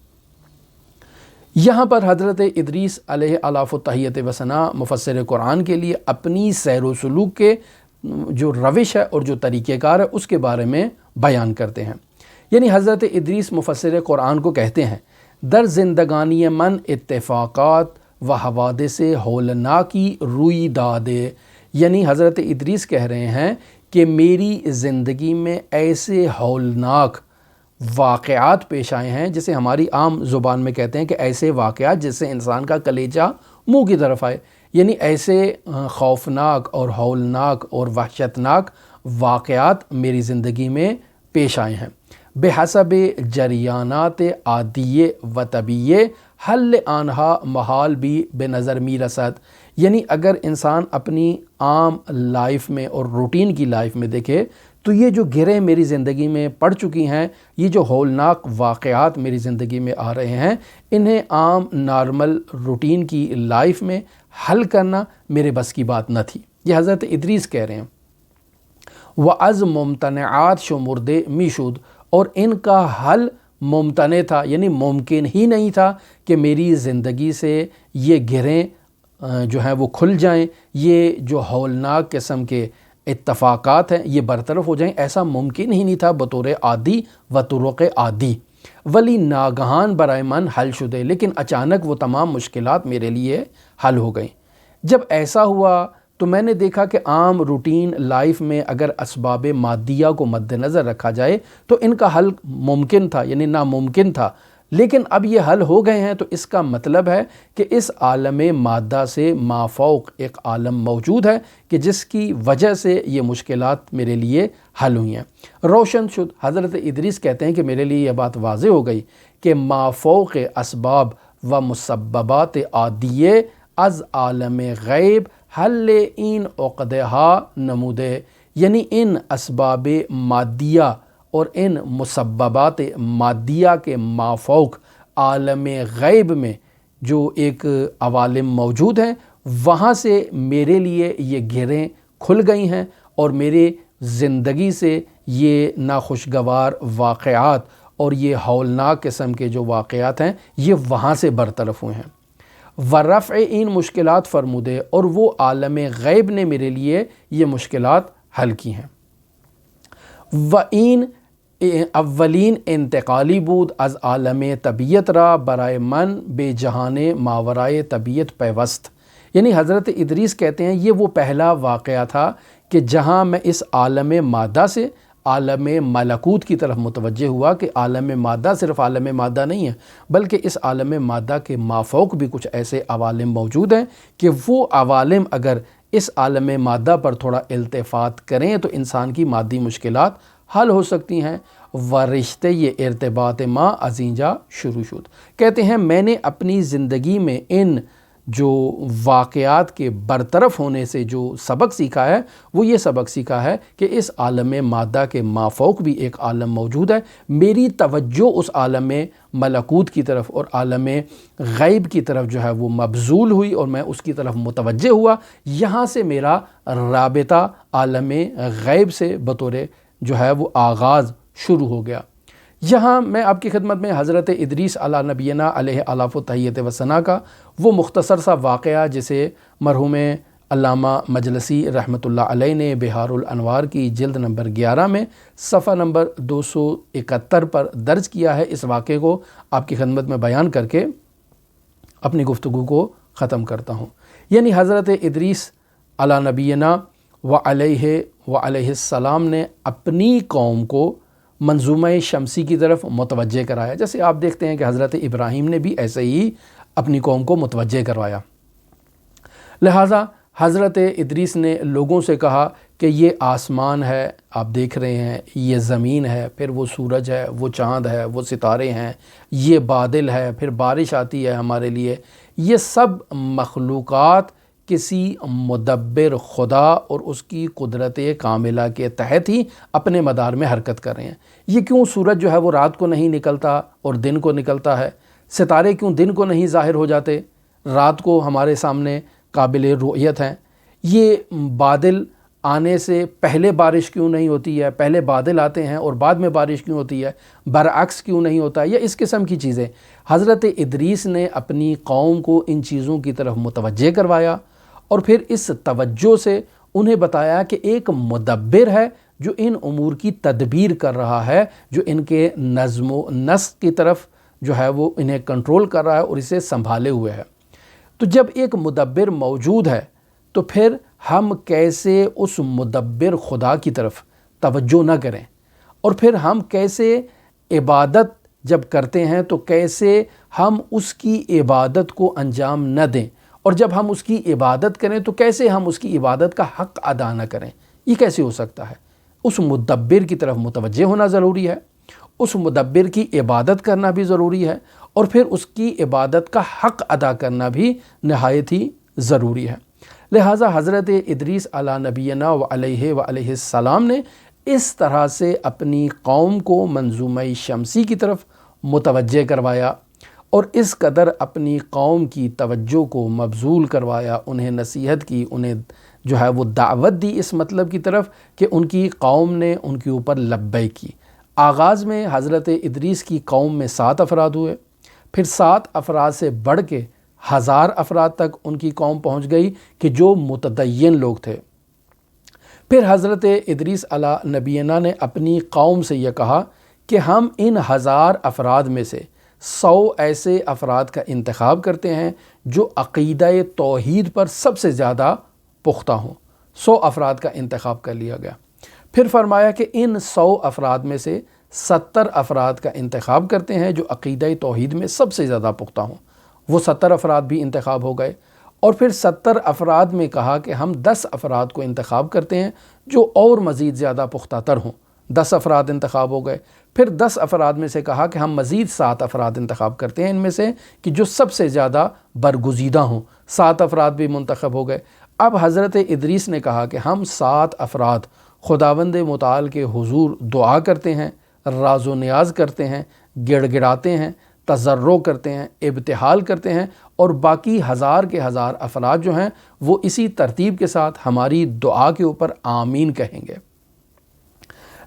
یہاں پر حضرت ادریس علیہ الاف التحیت و ثنا مفسر قرآن کے لیے اپنی سیر و سلوک کے جو روش ہے اور جو طریقہ کار ہے اس کے بارے میں بیان کرتے ہیں، یعنی حضرت ادریس مفسر قرآن کو کہتے ہیں، در زندگانی من اتفاقات و حوادث ہولناکی روی دادے، یعنی حضرت ادریس کہہ رہے ہیں کہ میری زندگی میں ایسے ہولناک واقعات پیش آئے ہیں جسے ہماری عام زبان میں کہتے ہیں کہ ایسے واقعات جس سے انسان کا کلیجہ منہ کی طرف آئے، یعنی ایسے خوفناک اور ہولناک اور وحشتناک واقعات میری زندگی میں پیش آئے ہیں۔ بحسب جریانات عادیہ و طبیعہ حل آنہا محال بھی بے نظر می رسد، یعنی اگر انسان اپنی عام لائف میں اور روٹین کی لائف میں دیکھے تو یہ جو گرہیں میری زندگی میں پڑ چکی ہیں، یہ جو ہولناک واقعات میری زندگی میں آ رہے ہیں، انہیں عام نارمل روٹین کی لائف میں حل کرنا میرے بس کی بات نہ تھی۔ یہ حضرت ادریس کہہ رہے ہیں۔ وَعَز ممتنعات شمرد میشود، اور ان کا حل ممتنع تھا، یعنی ممکن ہی نہیں تھا کہ میری زندگی سے یہ گرہیں جو ہیں وہ کھل جائیں، یہ جو ہولناک قسم کے اتفاقات ہیں یہ برطرف ہو جائیں، ایسا ممکن ہی نہیں تھا بطور عادی و طرق عادی۔ ولی ناگہان برائے من حل شدے، لیکن اچانک وہ تمام مشکلات میرے لیے حل ہو گئیں۔ جب ایسا ہوا تو میں نے دیکھا کہ عام روٹین لائف میں اگر اسباب مادیہ کو مد نظر رکھا جائے تو ان کا حل ممکن تھا، یعنی ناممکن تھا، لیکن اب یہ حل ہو گئے ہیں، تو اس کا مطلب ہے کہ اس عالم مادہ سے مافوق ایک عالم موجود ہے کہ جس کی وجہ سے یہ مشکلات میرے لیے حل ہوئی ہیں۔ روشن شد، حضرت ادریس کہتے ہیں کہ میرے لیے یہ بات واضح ہو گئی کہ مافوق اسباب و مسببات عادیہ از عالم غیب حل این عقدہا نمودے، یعنی ان اسباب مادیہ اور ان مسببات مادیہ کے مافوق عالم غیب میں جو ایک عوالم موجود ہیں، وہاں سے میرے لیے یہ گرہیں کھل گئی ہیں اور میرے زندگی سے یہ ناخوشگوار واقعات اور یہ ہولناک قسم کے جو واقعات ہیں یہ وہاں سے برطرف ہوئے ہیں۔ ورفع این مشکلات فرمودے، اور وہ عالم غیب نے میرے لیے یہ مشکلات حل کی ہیں۔ وَإِن اولین انتقالی بود از عالم طبیعت را برائے من بے جہان ماورائے طبیعت پیوست، یعنی حضرت ادریس کہتے ہیں یہ وہ پہلا واقعہ تھا کہ جہاں میں اس عالم مادہ سے عالم ملکوت کی طرف متوجہ ہوا کہ عالم مادہ صرف عالم مادہ نہیں ہے، بلکہ اس عالم مادہ کے مافوق بھی کچھ ایسے عوالم موجود ہیں کہ وہ عوالم اگر اس عالم مادہ پر تھوڑا التفات کریں تو انسان کی مادی مشکلات حل ہو سکتی ہیں۔ ورشتے یہ ارتباط ما ازینجا شروع شد، کہتے ہیں میں نے اپنی زندگی میں ان جو واقعات کے برطرف ہونے سے جو سبق سیکھا ہے وہ یہ سبق سیکھا ہے کہ اس عالم مادہ کے مافوق بھی ایک عالم موجود ہے۔ میری توجہ اس عالم ملکوت کی طرف اور عالم غیب کی طرف جو ہے وہ مبذول ہوئی اور میں اس کی طرف متوجہ ہوا، یہاں سے میرا رابطہ عالم غیب سے بطور جو ہے وہ آغاز شروع ہو گیا۔ یہاں میں آپ کی خدمت میں حضرت ادریس علی نبینا علیہ آلاف و تحیت و ثنا کا وہ مختصر سا واقعہ جسے مرحوم علامہ مجلسی رحمۃ اللہ علیہ نے بہار الانوار کی جلد نمبر 11 میں صفحہ نمبر 271 پر درج کیا ہے، اس واقعے کو آپ کی خدمت میں بیان کر کے اپنی گفتگو کو ختم کرتا ہوں۔ یعنی حضرت ادریس علی نبینا علیہ السلام نے اپنی قوم کو منظومہ شمسی کی طرف متوجہ کرایا، جیسے آپ دیکھتے ہیں کہ حضرت ابراہیم نے بھی ایسے ہی اپنی قوم کو متوجہ کروایا۔ لہٰذا حضرت ادریس نے لوگوں سے کہا کہ یہ آسمان ہے آپ دیکھ رہے ہیں، یہ زمین ہے، پھر وہ سورج ہے، وہ چاند ہے، وہ ستارے ہیں، یہ بادل ہے، پھر بارش آتی ہے ہمارے لیے، یہ سب مخلوقات کسی مدبر خدا اور اس کی قدرت کاملہ کے تحت ہی اپنے مدار میں حرکت کر رہے ہیں۔ یہ کیوں سورج جو ہے وہ رات کو نہیں نکلتا اور دن کو نکلتا ہے؟ ستارے کیوں دن کو نہیں ظاہر ہو جاتے، رات کو ہمارے سامنے قابل رؤیت ہیں؟ یہ بادل آنے سے پہلے بارش کیوں نہیں ہوتی ہے، پہلے بادل آتے ہیں اور بعد میں بارش کیوں ہوتی ہے، برعکس کیوں نہیں ہوتا، یا اس قسم کی چیزیں حضرت ادریس نے اپنی قوم کو ان چیزوں کی طرف متوجہ کروایا اور پھر اس توجہ سے انہیں بتایا کہ ایک مدبر ہے جو ان امور کی تدبیر کر رہا ہے، جو ان کے نظم و نسق کی طرف جو ہے وہ انہیں کنٹرول کر رہا ہے اور اسے سنبھالے ہوئے ہے۔ تو جب ایک مدبر موجود ہے تو پھر ہم کیسے اس مدبر خدا کی طرف توجہ نہ کریں، اور پھر ہم کیسے عبادت جب کرتے ہیں تو کیسے ہم اس کی عبادت کو انجام نہ دیں، اور جب ہم اس کی عبادت کریں تو کیسے ہم اس کی عبادت کا حق ادا نہ کریں؟ یہ کیسے ہو سکتا ہے؟ اس مدبر کی طرف متوجہ ہونا ضروری ہے، اس مدبر کی عبادت کرنا بھی ضروری ہے، اور پھر اس کی عبادت کا حق ادا کرنا بھی نہایت ہی ضروری ہے۔ لہٰذا حضرت ادریس علی نبینا و علیہ السلام نے اس طرح سے اپنی قوم کو منظومہ شمسی کی طرف متوجہ کروایا، اور اس قدر اپنی قوم کی توجہ کو مبذول کروایا، انہیں نصیحت کی، انہیں جو ہے وہ دعوت دی اس مطلب کی طرف کہ ان کی قوم نے ان کے اوپر لبیک کی۔ آغاز میں حضرت ادریس کی قوم میں 7 افراد ہوئے، پھر 7 افراد سے بڑھ کے 1000 افراد تک ان کی قوم پہنچ گئی کہ جو متدین لوگ تھے۔ پھر حضرت ادریس علی نبینا نے اپنی قوم سے یہ کہا کہ ہم ان 1000 افراد میں سے 100 ایسے افراد کا انتخاب کرتے ہیں جو عقیدہ توحید پر سب سے زیادہ پختہ ہوں۔ 100 افراد کا انتخاب کر لیا گیا۔ پھر فرمایا کہ ان 100 افراد میں سے 70 افراد کا انتخاب کرتے ہیں جو عقیدہ توحید میں سب سے زیادہ پختہ ہوں۔ وہ 70 افراد بھی انتخاب ہو گئے، اور پھر 70 افراد میں کہا کہ ہم 10 افراد کو انتخاب کرتے ہیں جو اور مزید زیادہ پختہ تر ہوں۔ 10 افراد انتخاب ہو گئے۔ پھر 10 افراد میں سے کہا کہ ہم مزید 7 افراد انتخاب کرتے ہیں ان میں سے کہ جو سب سے زیادہ برگزیدہ ہوں۔ 7 افراد بھی منتخب ہو گئے۔ اب حضرت ادریس نے کہا کہ ہم 7 افراد خداوند متعال کے حضور دعا کرتے ہیں، راز و نیاز کرتے ہیں، گڑ گڑاتے ہیں، تضرع کرتے ہیں، ابتحال کرتے ہیں، اور باقی 1000 کے 1000 افراد جو ہیں وہ اسی ترتیب کے ساتھ ہماری دعا کے اوپر آمین کہیں گے۔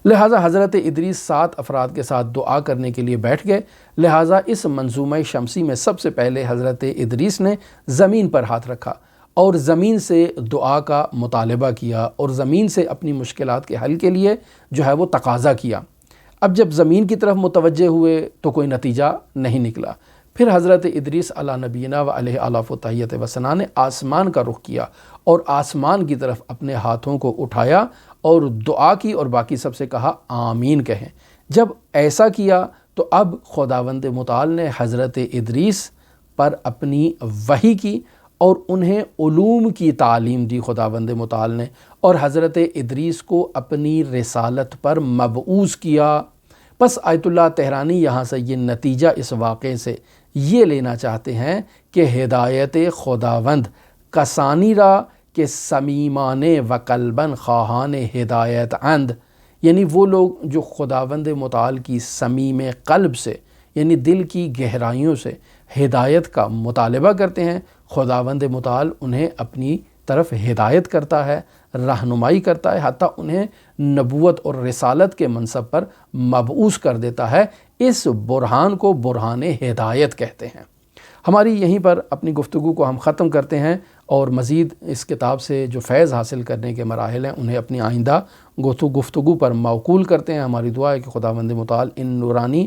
لہٰذا حضرت ادریس 7 افراد کے ساتھ دعا کرنے کے لیے بیٹھ گئے۔ لہٰذا اس منظومہ شمسی میں سب سے پہلے حضرت ادریس نے زمین پر ہاتھ رکھا اور زمین سے دعا کا مطالبہ کیا، اور زمین سے اپنی مشکلات کے حل کے لیے جو ہے وہ تقاضا کیا۔ اب جب زمین کی طرف متوجہ ہوئے تو کوئی نتیجہ نہیں نکلا۔ پھر حضرت ادریس علی نبینا و علیہ آلاف و تحیت وثنا نے آسمان کا رخ کیا اور آسمان کی طرف اپنے ہاتھوں کو اٹھایا اور دعا کی، اور باقی سب سے کہا آمین کہیں۔ جب ایسا کیا تو اب خداوند متعال نے حضرت ادریس پر اپنی وحی کی اور انہیں علوم کی تعلیم دی خداوند متعال نے، اور حضرت ادریس کو اپنی رسالت پر مبعوث کیا۔ پس آیت اللہ تہرانی یہاں سے یہ نتیجہ اس واقعے سے یہ لینا چاہتے ہیں کہ ہدایت خداوند کسانی را کہ سمیمان و قلبن خواہان ہدایت اند، یعنی وہ لوگ جو خداوند متعال کی سمیم قلب سے یعنی دل کی گہرائیوں سے ہدایت کا مطالبہ کرتے ہیں، خداوند متعال انہیں اپنی طرف ہدایت کرتا ہے، رہنمائی کرتا ہے، حتیٰ انہیں نبوت اور رسالت کے منصب پر مبعوث کر دیتا ہے۔ اس برہان کو برہان ہدایت کہتے ہیں۔ ہماری یہیں پر اپنی گفتگو کو ہم ختم کرتے ہیں، اور مزید اس کتاب سے جو فیض حاصل کرنے کے مراحل ہیں انہیں اپنی آئندہ گفتگو پر موکول کرتے ہیں۔ ہماری دعا ہے کہ خداوند متعال ان نورانی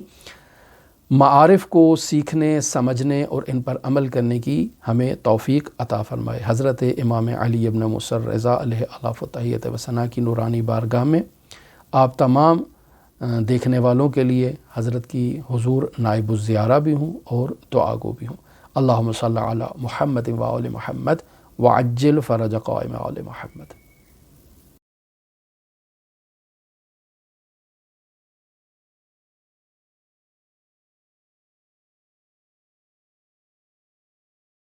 معارف کو سیکھنے، سمجھنے اور ان پر عمل کرنے کی ہمیں توفیق عطا فرمائے۔ حضرت امام علی ابن موسیٰ رضا علیہ آلاف و تحیت وثنا کی نورانی بارگاہ میں آپ تمام دیکھنے والوں کے لیے حضرت کی حضور نائب الزیارہ بھی ہوں اور دعا گو بھی ہوں۔ اللہم صلی علی محمد و آل محمد وعجل فرج قائم آل محمد۔